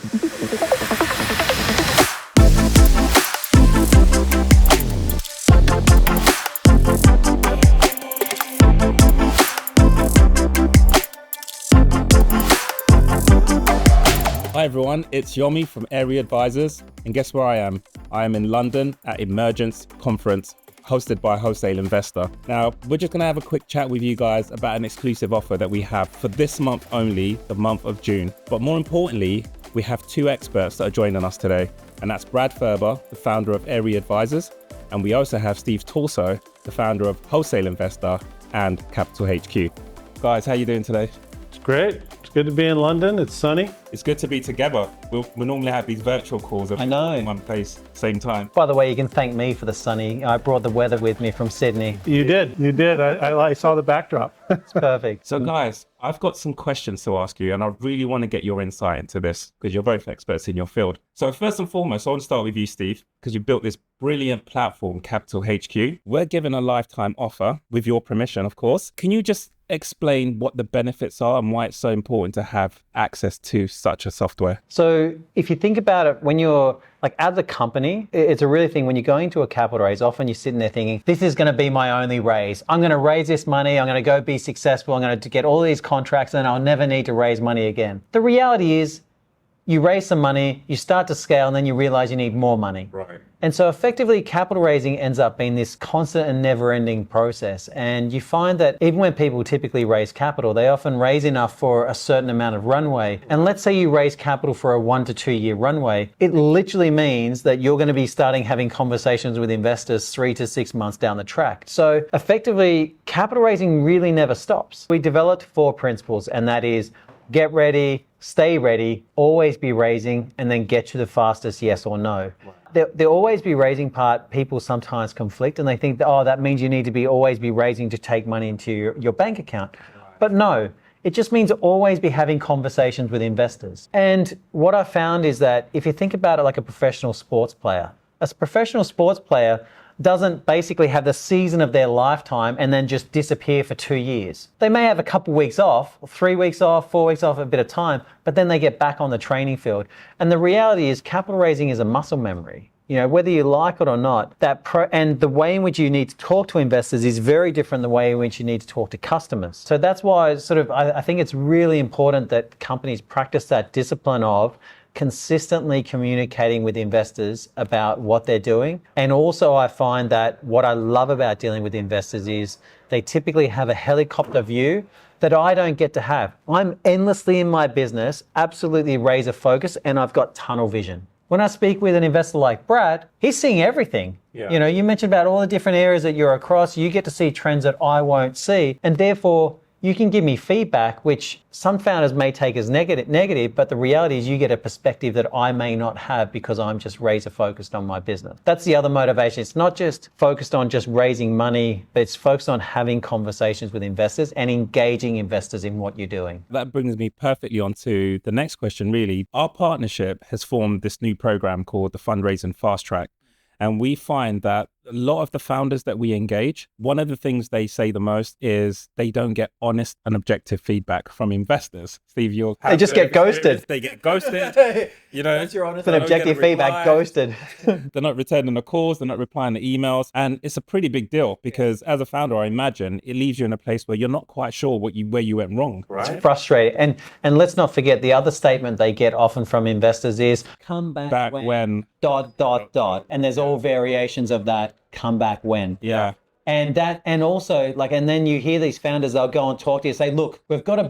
Hi everyone, it's Yomi from Area Advisors, and guess where I am? I am in London at Emergence conference hosted by Wholesale Investor. Now, we're just going to have a quick chat with you guys about an exclusive offer that we have for this month only, the month of June. But more importantly, we have two experts that are joining us today, and that's Brad Ferber, the founder of Area Advisors, and we also have Steve Torso, the founder of Wholesale Investor and Capital HQ. Guys, how are you doing today? It's great. It's good to be in London. It's sunny. It's good to be together. We normally have these virtual calls I know. in one place, same time. By the way, you can thank me for the sunny. I brought the weather with me from Sydney. You did. I saw the backdrop. It's perfect. So guys, I've got some questions to ask you, and I really want to get your insight into this because you're both experts in your field. So first and foremost, I want to start with you, Steve, because you built this brilliant platform, Capital HQ. We're given a lifetime offer, with your permission, of course. Can you just explain what the benefits are and why it's so important to have access to such a software? So if you think about it, when you're like as a company, it's a really thing when you're going to a capital raise, often you're sitting there thinking, this is going to be my only raise. I'm going to raise this money. I'm going to go be successful. I'm going to get all these contracts and I'll never need to raise money again. The reality is you raise some money, you start to scale, and then you realize you need more money. Right. And so effectively capital raising ends up being this constant and never ending process. And you find that even when people typically raise capital, they often raise enough for a certain amount of runway. And let's say you raise capital for a 1 to 2 year runway. It literally means that you're going to be starting having conversations with investors 3 to 6 months down the track. So effectively capital raising really never stops. We developed 4 principles, and that is get ready, stay ready, always be raising, and then get to the fastest yes or no. The always be raising part, people sometimes conflict and they think that, oh, that means you need to be always be raising to take money into your bank account. But no, it just means always be having conversations with investors. And what I found is that if you think about it like a professional sports player, a professional sports player doesn't basically have the season of their lifetime and then just disappear for 2 years. They may have a couple weeks off, 3 weeks off, 4 weeks off, a bit of time, but then they get back on the training field. And the reality is capital raising is a muscle memory. You know, whether you like it or not, and the way in which you need to talk to investors is very different than the way in which you need to talk to customers. So that's why I think it's really important that companies practice that discipline of consistently communicating with investors about what they're doing. And also I find that what I love about dealing with investors is they typically have a helicopter view that I don't get to have. I'm endlessly in my business, absolutely razor focused, and I've got tunnel vision. When I speak with an investor like Brad, he's seeing everything. Yeah. You know, you mentioned about all the different areas that you're across, you get to see trends that I won't see, and therefore you can give me feedback, which some founders may take as negative, but the reality is you get a perspective that I may not have because I'm just razor focused on my business. That's the other motivation. It's not just focused on just raising money, but it's focused on having conversations with investors and engaging investors in what you're doing. That brings me perfectly on to the next question, really. Our partnership has formed this new program called the Fundraising FastTrack. And we find that a lot of the founders that we engage, one of the things they say the most is they don't get honest and objective feedback from investors. Steve, they just get ghosted. They get ghosted. You know, that's your honest and objective feedback, ghosted. They're not returning the calls, they're not replying to emails. And it's a pretty big deal because as a founder, I imagine it leaves you in a place where you're not quite sure where you went wrong. Right? It's frustrating. And let's not forget the other statement they get often from investors is come back when ... And there's all variations of that. Come back when. Yeah. And also and then you hear these founders, they'll go and talk to you, say, look,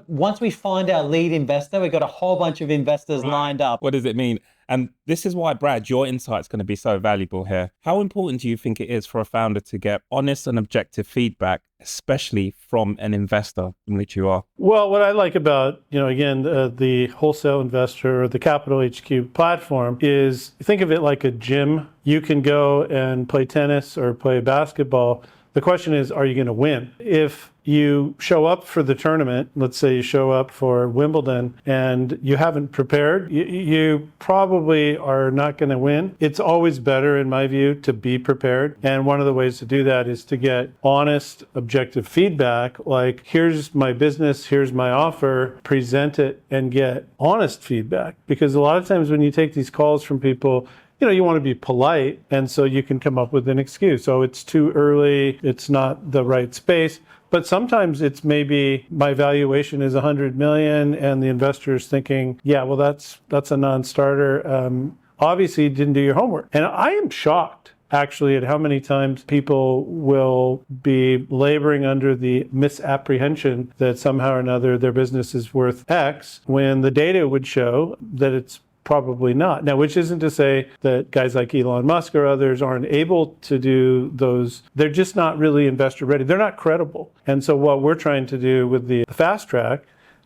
once we find our lead investor, we've got a whole bunch of investors lined up. What does it mean? And this is why, Brad, your insight's going to be so valuable here. How important do you think it is for a founder to get honest and objective feedback, especially from an investor in which you are? Well, what I like about, the wholesale investor or the Capital HQ platform is think of it like a gym. You can go and play tennis or play basketball. The question is, are you going to win? If you show up for the tournament, let's say you show up for Wimbledon and you haven't prepared, you probably are not going to win. It's always better, in my view, to be prepared. And one of the ways to do that is to get honest, objective feedback, like, here's my business, here's my offer, present it and get honest feedback. Because a lot of times when you take these calls from people, you want to be polite, and so you can come up with an excuse. So it's too early, it's not the right space. But sometimes it's maybe my valuation is 100 million and the investor is thinking, yeah, well, that's a non-starter. Obviously, you didn't do your homework. And I am shocked, actually, at how many times people will be laboring under the misapprehension that somehow or another their business is worth X, when the data would show that it's probably not. Now, which isn't to say that guys like Elon Musk or others aren't able to do those. They're just not really investor ready. They're not credible. And so what we're trying to do with the fast track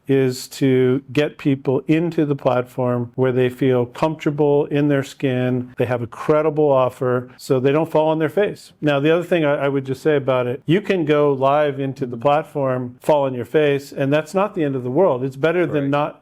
is to get people into the platform where they feel comfortable in their skin, they have a credible offer, so they don't fall on their face. Now, the other thing I would just say about it, you can go live into the platform, fall on your face, and that's not the end of the world. It's better than not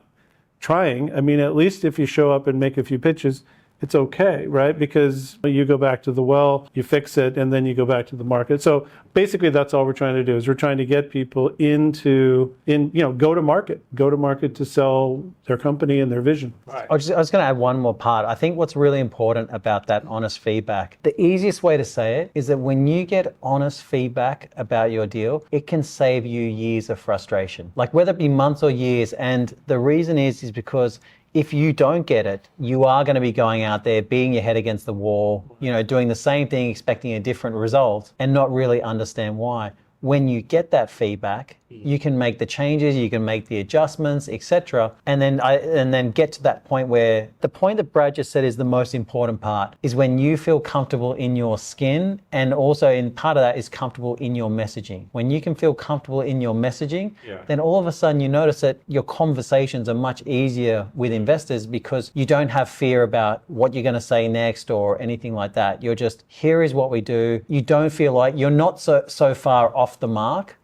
trying. I mean, at least if you show up and make a few pitches, it's okay, right? Because you go back to the well, you fix it, and then you go back to the market. So basically that's all we're trying to do, is we're trying to get people go to market to sell their company and their vision. Right. I was going to add one more part. I think what's really important about that honest feedback, the easiest way to say it is that when you get honest feedback about your deal, it can save you years of frustration, like whether it be months or years. And the reason is because if you don't get it, you are going to be going out there, beating your head against the wall, doing the same thing, expecting a different result, and not really understand why. When you get that feedback, you can make the changes, you can make the adjustments, etc. And then get to that point where the point that Brad just said is the most important part, is when you feel comfortable in your skin, and also in part of that is comfortable in your messaging. When you can feel comfortable in your messaging, then all of a sudden you notice that your conversations are much easier with investors, because you don't have fear about what you're going to say next or anything like that. You're just, here is what we do. You don't feel like you're not so far off the mark.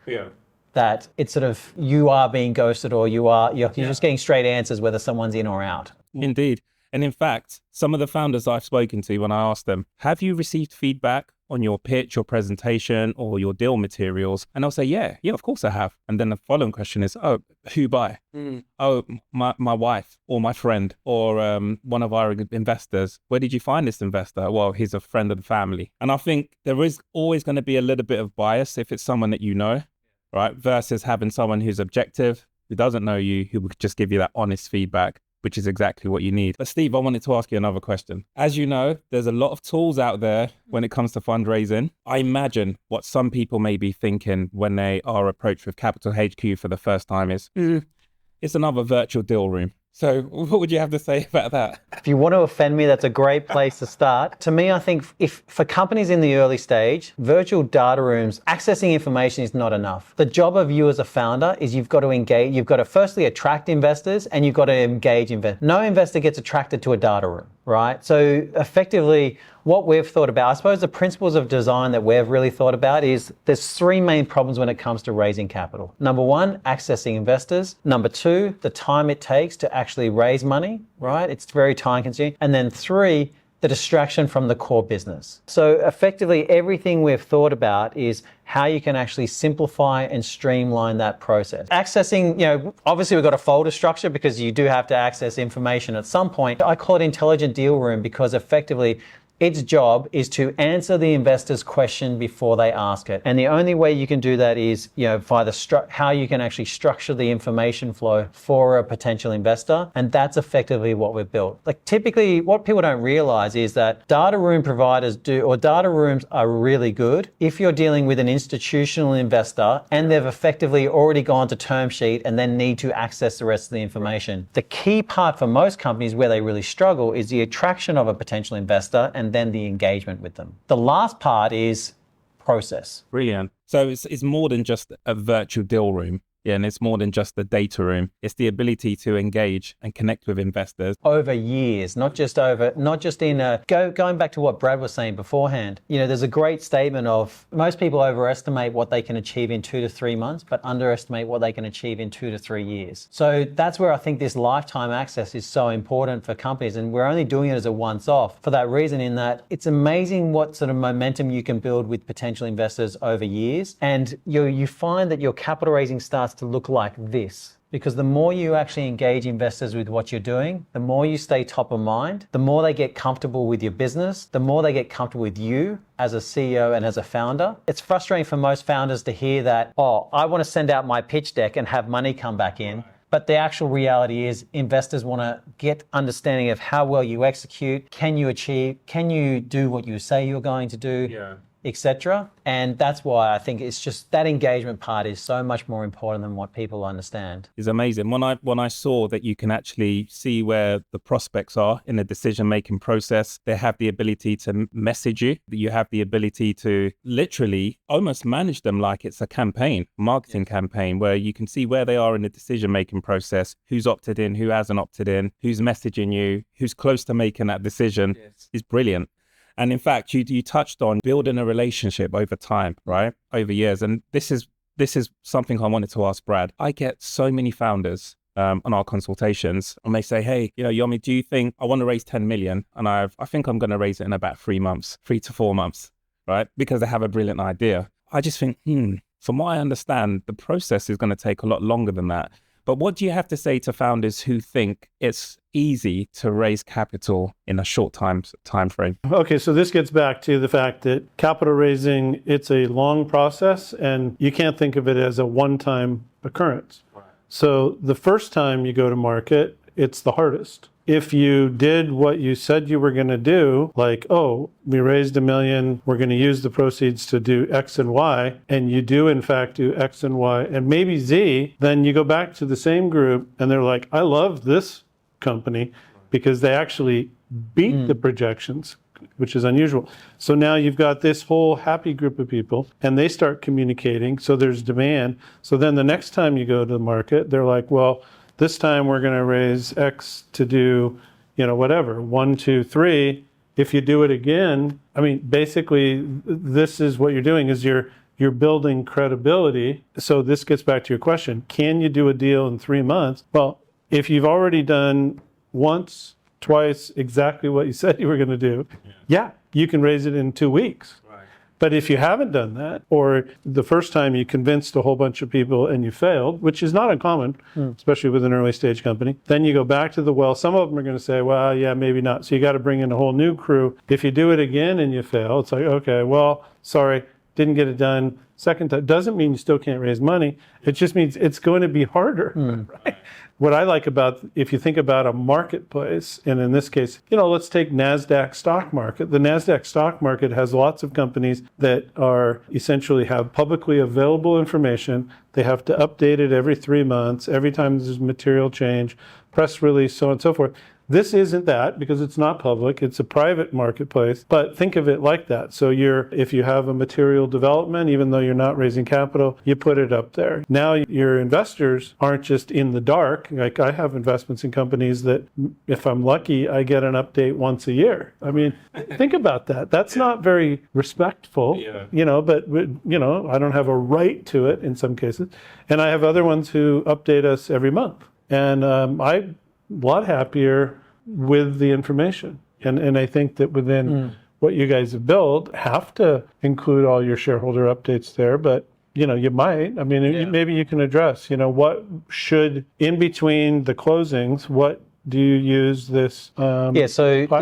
That it's sort of, you are being ghosted, or you're just getting straight answers whether someone's in or out. Indeed. And in fact, some of the founders I've spoken to, when I asked them, have you received feedback on your pitch or presentation or your deal materials? And they'll say, yeah, of course I have. And then the following question is, oh, who by? Oh, my wife or my friend or one of our investors. Where did you find this investor? Well, he's a friend of the family. And I think there is always going to be a little bit of bias if it's someone that you know, right? Versus having someone who's objective, who doesn't know you, who will just give you that honest feedback, which is exactly what you need. But Steve, I wanted to ask you another question. As you know, there's a lot of tools out there when it comes to fundraising. I imagine what some people may be thinking when they are approached with Capital HQ for the first time is, it's another virtual deal room. So what would you have to say about that? If you want to offend me, that's a great place to start. To me, I think if for companies in the early stage, virtual data rooms, accessing information is not enough. The job of you as a founder is you've got to engage, you've got to firstly attract investors, and you've got to engage investors. No investor gets attracted to a data room, right? So effectively, what we've thought about, I suppose the principles of design that we've really thought about is there's three main problems when it comes to raising capital. Number one, accessing investors. Number two, the time it takes to actually raise money, right? It's very time consuming. And then three, the distraction from the core business. So effectively, everything we've thought about is how you can actually simplify and streamline that process. Accessing, obviously we've got a folder structure because you do have to access information at some point. I call it intelligent deal room because effectively, its job is to answer the investor's question before they ask it. And the only way you can do that is, via how you can actually structure the information flow for a potential investor. And that's effectively what we've built. Like typically what people don't realize is that data room providers data rooms are really good if you're dealing with an institutional investor and they've effectively already gone to term sheet and then need to access the rest of the information. The key part for most companies where they really struggle is the attraction of a potential investor and then the engagement with them. The last part is process. Brilliant. So it's more than just a virtual deal room. Yeah, and it's more than just the data room. It's the ability to engage and connect with investors. Over years, not just going back to what Brad was saying beforehand. There's a great statement of most people overestimate what they can achieve in 2 to 3 months, but underestimate what they can achieve in 2 to 3 years. So that's where I think this lifetime access is so important for companies. And we're only doing it as a once-off for that reason, in that it's amazing what sort of momentum you can build with potential investors over years. And you find that your capital raising starts to look like this. Because the more you actually engage investors with what you're doing, the more you stay top of mind, the more they get comfortable with your business, the more they get comfortable with you as a CEO and as a founder. It's frustrating for most founders to hear that, I want to send out my pitch deck and have money come back in. But the actual reality is investors want to get understanding of how well you execute, can you do what you say you're going to do, etc. And that's why I think it's just that engagement part is so much more important than what people understand. It's amazing. When I saw that you can actually see where the prospects are in the decision-making process, they have the ability to message you. You have the ability to literally almost manage them like it's a campaign, marketing campaign, where you can see where they are in the decision-making process, who's opted in, who hasn't opted in, who's messaging you, who's close to making that decision. Is brilliant. And in fact, you touched on building a relationship over time, right? Over years. And this is something I wanted to ask Brad. I get so many founders on our consultations, and they say, hey, Yomi, do you think I want to raise 10 million? And I think I'm going to raise it in about 3 to 4 months, right? Because they have a brilliant idea. I just think, from what I understand, the process is going to take a lot longer than that. But what do you have to say to founders who think it's easy to raise capital in a short time frame? Okay, so this gets back to the fact that capital raising, it's a long process, and you can't think of it as a one-time occurrence. Right. So the first time you go to market, it's the hardest. If you did what you said you were going to do, like, we raised $1 million, we're going to use the proceeds to do X and Y, and you do in fact do X and Y and maybe Z, then you go back to the same group and they're like, I love this company because they actually beat the projections, which is unusual. So now you've got this whole happy group of people and they start communicating, so there's demand. So then the next time you go to the market, they're like, well, this time we're going to raise X to do, whatever, 1, 2, 3. If you do it again, basically this is what you're doing is you're building credibility. So this gets back to your question. Can you do a deal in 3 months? Well, if you've already done once, twice, exactly what you said you were going to do, you can raise it in 2 weeks. But if you haven't done that, or the first time you convinced a whole bunch of people and you failed, which is not uncommon, especially with an early stage company, then you go back to the well. Some of them are going to say, well, yeah, maybe not. So you got to bring in a whole new crew. If you do it again and you fail, it's like, okay, well, sorry, didn't get it done. Second time doesn't mean you still can't raise money. It just means it's going to be harder. Right? What I like about, if you think about a marketplace, and in this case, let's take NASDAQ stock market. The NASDAQ stock market has lots of companies that are essentially have publicly available information. They have to update it every 3 months, every time there's material change, press release, so on and so forth. This isn't that because it's not public, it's a private marketplace, but think of it like that. So if you have a material development, even though you're not raising capital, you put it up there. Now your investors aren't just in the dark. Like I have investments in companies that if I'm lucky, I get an update once a year. Think about that. That's not very respectful, but I don't have a right to it in some cases. And I have other ones who update us every month. And I'm a lot happier with the information. And I think that within what you guys have built, have to include all your shareholder updates there, but you might. Maybe you can address, what should, in between the closings, what do you use this platform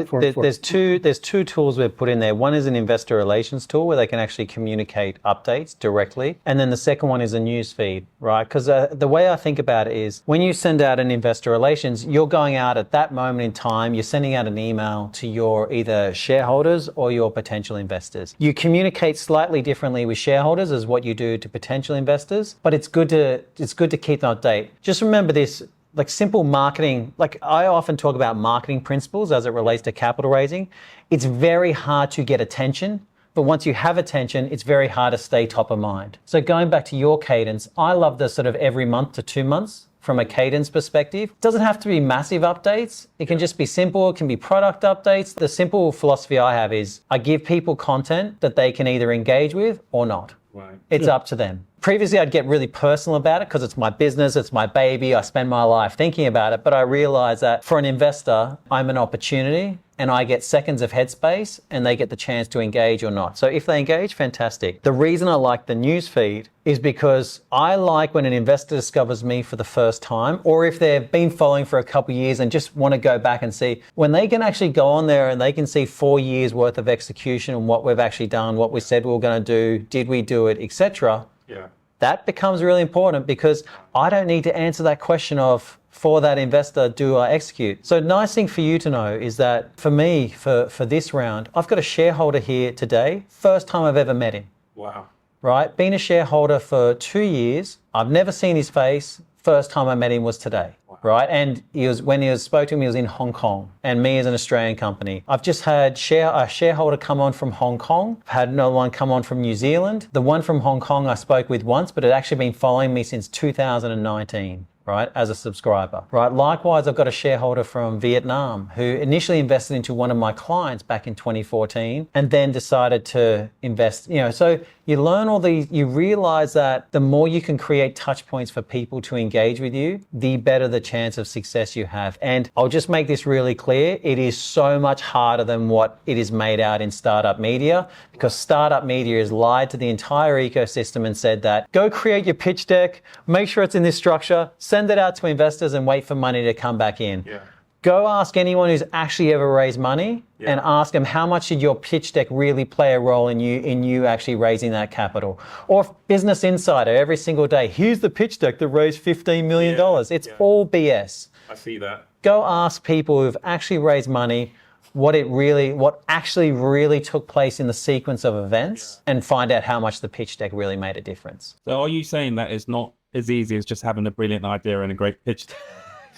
for? There's two tools we've put in there. One is an investor relations tool where they can actually communicate updates directly. And then the second one is a news feed, right? Because the way I think about it is when you send out an investor relations, you're going out at that moment in time, you're sending out an email to your either shareholders or your potential investors. You communicate slightly differently with shareholders as what you do to potential investors, but it's good to keep an update. Just remember this, like simple marketing, like I often talk about marketing principles as it relates to capital raising. It's very hard to get attention but once you have attention, it's very hard to stay top of mind. So going back to your cadence, I love the sort of every month to 2 months from a cadence perspective. It doesn't have to be massive updates. It can just be simple. It can be product updates. The simple philosophy I have is I give people content that they can either engage with or not. Right. It's up to them. Previously, I'd get really personal about it because it's my business, it's my baby, I spend my life thinking about it. But I realize that for an investor, I'm an opportunity and I get seconds of headspace and they get the chance to engage or not. So if they engage, fantastic. The reason I like the news feed is because I like when an investor discovers me for the first time, or if they've been following for a couple of years and just want to go back and see, when they can actually go on there and they can see 4 years worth of execution and what we've actually done, what we said we were going to do, did we do it, etc. Yeah. That becomes really important because I don't need to answer that question of, for that investor, do I execute? So nice thing for you to know is that for me, for this round, I've got a shareholder here today, first time I've ever met him. Wow. Right? Been a shareholder for 2 years. I've never seen his face. First time I met him was today. Wow. Right? And when he spoke to me, he was in Hong Kong, and me as an Australian company. I've just had a shareholder come on from Hong Kong. I've had another one come on from New Zealand. The one from Hong Kong I spoke with once, but it had actually been following me since 2019. Right, as a subscriber, right? Likewise, I've got a shareholder from Vietnam who initially invested into one of my clients back in 2014 and then decided to invest, so you learn all these, you realize that the more you can create touch points for people to engage with you, the better the chance of success you have. And I'll just make this really clear. It is so much harder than what it is made out in startup media, because startup media has lied to the entire ecosystem and said that go create your pitch deck, make sure it's in this structure, send it out to investors and wait for money to come back in. Yeah. Go ask anyone who's actually ever raised money and ask them how much did your pitch deck really play a role in you actually raising that capital. Or Business Insider every single day, here's the pitch deck that raised $15 million. It's all BS. I see that. Go ask people who've actually raised money what actually really took place in the sequence of events and find out how much the pitch deck really made a difference. So are you saying that it's not as easy as just having a brilliant idea and a great pitch?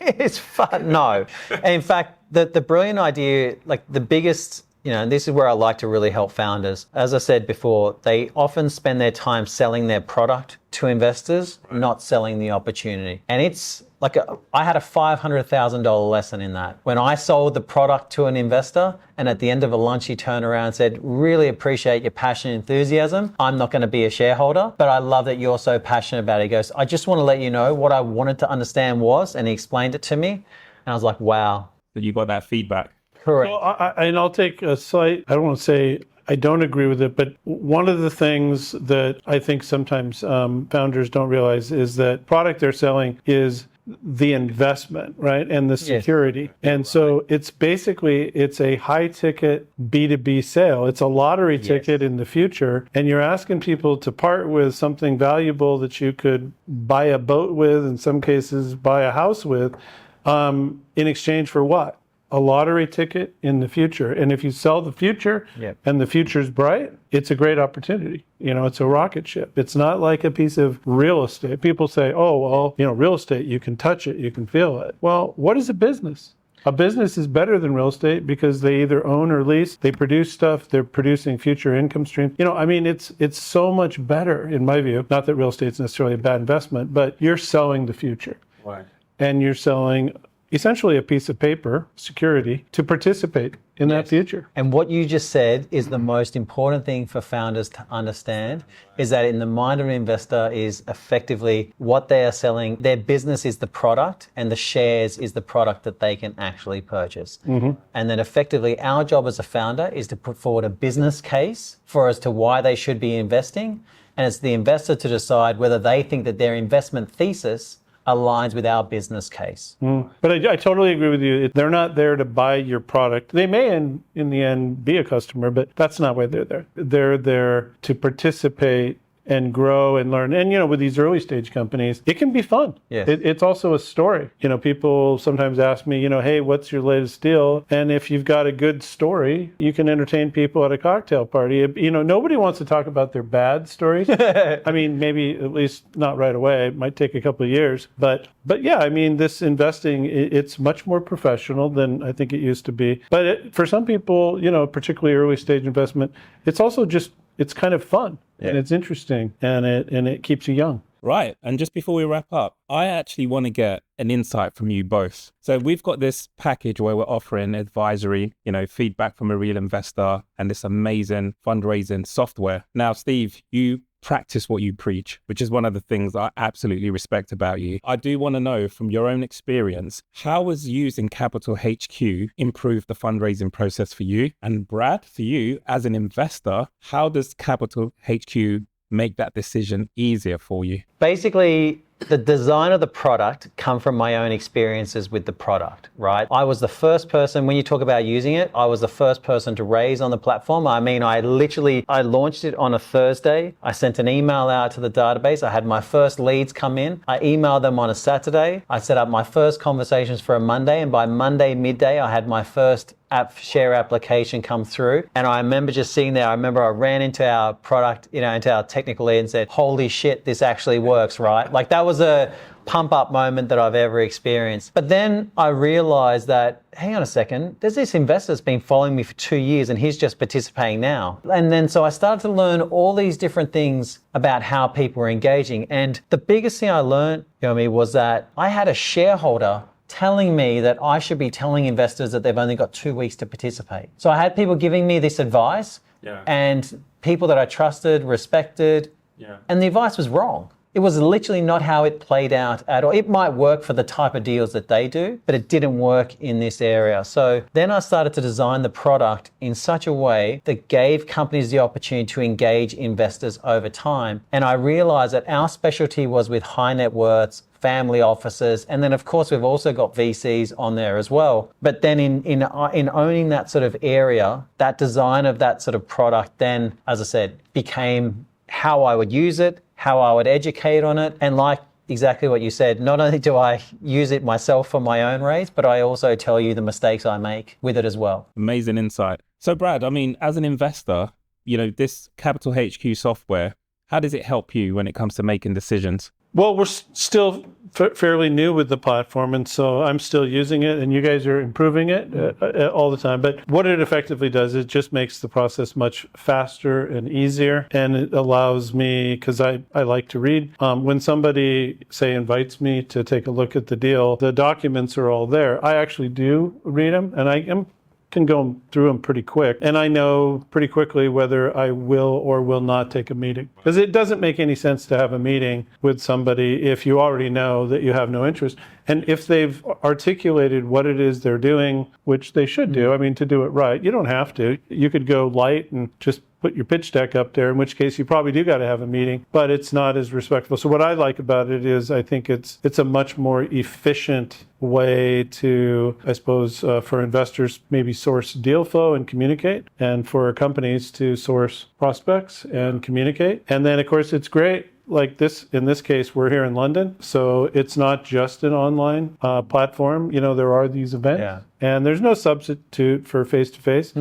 It's fun. No. In fact, the brilliant idea, like the biggest, and this is where I like to really help founders. As I said before, they often spend their time selling their product to investors, not selling the opportunity. And it's like I had a $500,000 lesson in that. When I sold the product to an investor and at the end of a lunch he turned around and said, really appreciate your passion and enthusiasm. I'm not going to be a shareholder, but I love that you're so passionate about it. He goes, I just want to let you know what I wanted to understand was, and he explained it to me. And I was like, wow. So you got that feedback. Correct. Well, I'll take a slight, I don't want to say I don't agree with it, but one of the things that I think sometimes founders don't realize is that product they're selling is the investment, right? And the security. Yes. And so it's a high ticket B2B sale. It's a lottery ticket in the future. And you're asking people to part with something valuable that you could buy a boat with, in some cases buy a house with, in exchange for what? A lottery ticket in the future. And if you sell the future and the future's bright, it's a great opportunity. It's a rocket ship. It's not like a piece of real estate. People say, oh, well, real estate, you can touch it, you can feel it. Well, what is a business? A business is better than real estate because they either own or lease, they produce stuff, they're producing future income streams. It's so much better in my view. Not that real estate's necessarily a bad investment, but you're selling the future. Right. And you're selling essentially a piece of paper, security, to participate in that future. And what you just said is the most important thing for founders to understand, is that in the mind of an investor is effectively what they are selling. Their business is the product and the shares is the product that they can actually purchase. Mm-hmm. And then effectively our job as a founder is to put forward a business case as to why they should be investing. And it's the investor to decide whether they think that their investment thesis aligns with our business case. But I totally agree with you. They're not there to buy your product. They may in the end be a customer, but that's not why they're there. They're there to participate and grow and learn. And, with these early stage companies, it can be fun. Yes. It's also a story. People sometimes ask me, hey, what's your latest deal? And if you've got a good story, you can entertain people at a cocktail party. Nobody wants to talk about their bad stories. I mean, maybe at least not right away. It might take a couple of years. But yeah, I mean, this investing, it's much more professional than I think it used to be. But for some people, particularly early stage investment, it's also just, it's kind of fun and it's interesting and it keeps you young. Right. And just before we wrap up, I actually want to get an insight from you both. So we've got this package where we're offering advisory, feedback from a real investor and this amazing fundraising software. Now, Steve, you practice what you preach, which is one of the things I absolutely respect about you. I do want to know from your own experience, how has using Capital HQ improved the fundraising process for you? And Brad, for you as an investor, how does Capital HQ make that decision easier for you? Basically, the design of the product come from my own experiences with the product, right? I was the first person, when you talk about using it, I was the first person to raise on the platform. I mean, I launched it on a Thursday. I sent an email out to the database. I had my first leads come in. I emailed them on a Saturday. I set up my first conversations for a Monday. And by Monday midday, I had my first share application come through. And I remember just sitting there, I ran into our product, into our technical lead and said, holy shit, this actually works, right? Like that was a pump up moment that I've ever experienced. But then I realized that, hang on a second, there's this investor that's been following me for 2 years and he's just participating now. And then so I started to learn all these different things about how people are engaging. And the biggest thing I learned, was that I had a shareholder telling me that I should be telling investors that they've only got 2 weeks to participate. So I had people giving me this advice and people that I trusted, respected, and the advice was wrong. It was literally not how it played out at all. It might work for the type of deals that they do, but it didn't work in this area. So then I started to design the product in such a way that gave companies the opportunity to engage investors over time. And I realized that our specialty was with high net worths, family offices, and then of course we've also got VCs on there as well. But then in owning that sort of area, that design of that sort of product then, as I said, became how I would use it, how I would educate on it. And like exactly what you said, not only do I use it myself for my own raise, but I also tell you the mistakes I make with it as well. Amazing insight. So Brad, I mean, as an investor, this Capital HQ software, how does it help you when it comes to making decisions? Well, we're still fairly new with the platform, and so I'm still using it, and you guys are improving it all the time. But what it effectively does, it just makes the process much faster and easier, and it allows me, because I like to read, when somebody, say, invites me to take a look at the deal, the documents are all there. I actually do read them, and I can go through them pretty quick. And I know pretty quickly whether I will or will not take a meeting. Because it doesn't make any sense to have a meeting with somebody if you already know that you have no interest. And if they've articulated what it is they're doing, which they should do, I mean, to do it right, you don't have to. You could go light and just put your pitch deck up there, in which case you probably do got to have a meeting, but it's not as respectful. So what I like about it is I think it's a much more efficient way to, I suppose, for investors, maybe source deal flow and communicate, and for companies to source prospects and communicate. And then, of course, it's great. Like this, in this case, we're here in London, so it's not just an online platform. There are these events, and there's no substitute for face-to-face.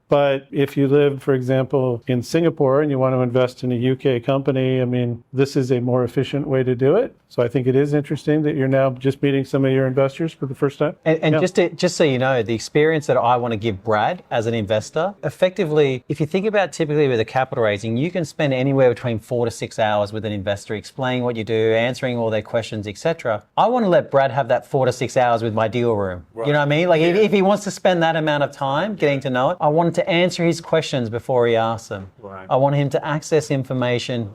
But if you live, for example, in Singapore and you want to invest in a UK company, I mean, this is a more efficient way to do it. So I think it is interesting that you're now just meeting some of your investors for the first time. And just so you know, the experience that I want to give Brad as an investor, effectively, if you think about typically with a capital raising, you can spend anywhere between 4 to 6 hours with an investor explaining what you do, answering all their questions, etc. I want to let Brad have that 4 to 6 hours with my deal room. Right. You know what I mean? Like if he wants to spend that amount of time getting to know it, I want to answer his questions before he asks them. Right. I want him to access information,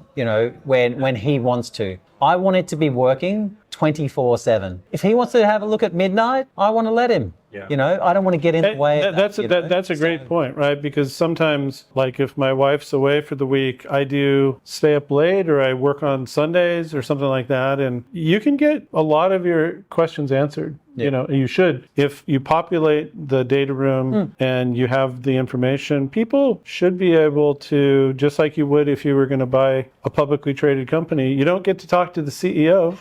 when he wants to. I want it to be working 24/7. If he wants to have a look at midnight, I want to let him. Yeah. I don't want to get in the way. That's a great point, right? Because sometimes, like if my wife's away for the week, I do stay up late or I work on Sundays or something like that. And you can get a lot of your questions answered You know, you should. If you populate the data room and you have the information, people should be able to, just like you would if you were going to buy a publicly traded company, you don't get to talk to the CEO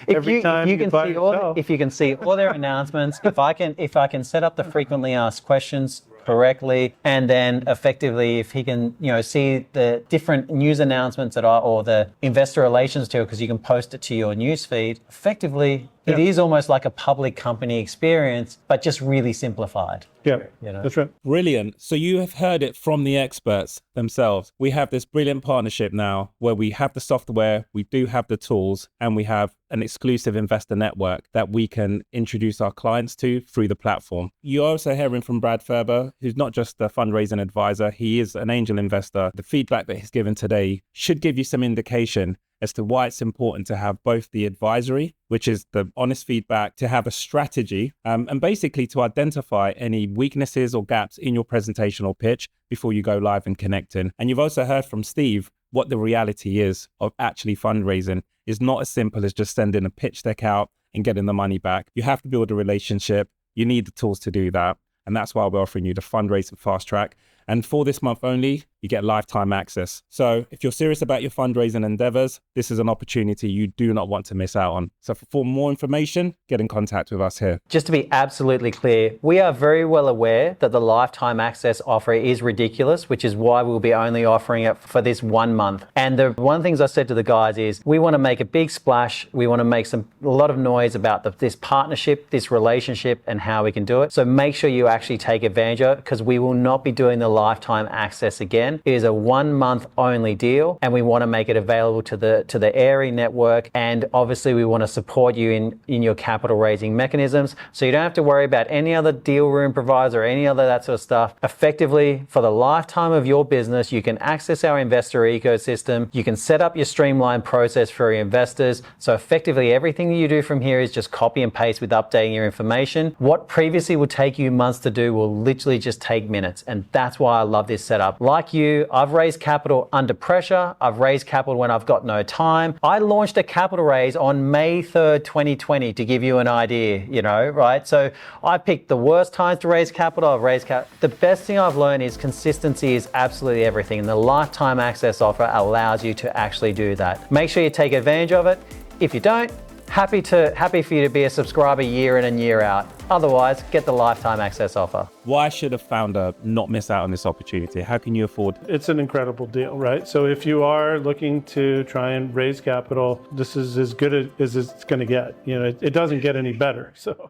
every time you buy yourself. If you can see all their announcements, if I can set up the frequently asked questions correctly, and then effectively if he can, you know, see the different news announcements that are, or the investor relations tool, because you can post it to your news feed, effectively it is almost like a public company experience, but just really simplified. Yeah, you know? That's right. Brilliant. So you have heard it from the experts themselves. We have this brilliant partnership now where we have the software, we do have the tools, and we have an exclusive investor network that we can introduce our clients to through the platform. You're also hearing from Brad Ferber, who's not just a fundraising advisor, he is an angel investor. The feedback that he's given today should give you some indication as to why it's important to have both the advisory, which is the honest feedback, to have a strategy, and basically to identify any weaknesses or gaps in your presentation or pitch before you go live and connecting. And you've also heard from Steve what the reality is of actually fundraising is not as simple as just sending a pitch deck out and getting the money back. You have to build a relationship. You need the tools to do that. And that's why we're offering you the Fundraising FastTrack. And for this month only, you get lifetime access. So if you're serious about your fundraising endeavors, this is an opportunity you do not want to miss out on. So for more information, get in contact with us here. Just to be absolutely clear, we are very well aware that the lifetime access offer is ridiculous, which is why we'll be only offering it for this 1 month. And the one of the things I said to the guys is we want to make a big splash. We want to make a lot of noise about this partnership, this relationship, and how we can do it. So make sure you actually take advantage of it, because we will not be doing the lifetime access again. It is a 1 month only deal, and we want to make it available to the AIRE network. And obviously we want to support you in your capital raising mechanisms, so you don't have to worry about any other deal room providers or any other that sort of stuff. Effectively, for the lifetime of your business, you can access our investor ecosystem. You can set up your streamlined process for your investors. So effectively everything that you do from here is just copy and paste with updating your information. What previously would take you months to do will literally just take minutes, and that's why I love this setup. Like you, I've raised capital under pressure. I've raised capital when I've got no time. I launched a capital raise on May 3rd, 2020, to give you an idea, you know, right? So I picked the worst times to raise capital. I've raised capital. The best thing I've learned is consistency is absolutely everything, and the lifetime access offer allows you to actually do that. Make sure you take advantage of it. If you don't, happy for you to be a subscriber year in and year out. Otherwise, get the lifetime access offer. Why should a founder not miss out on this opportunity? How can you afford it? It's an incredible deal, right? So if you are looking to try and raise capital, this is as good as it's going to get. You know, it doesn't get any better. So.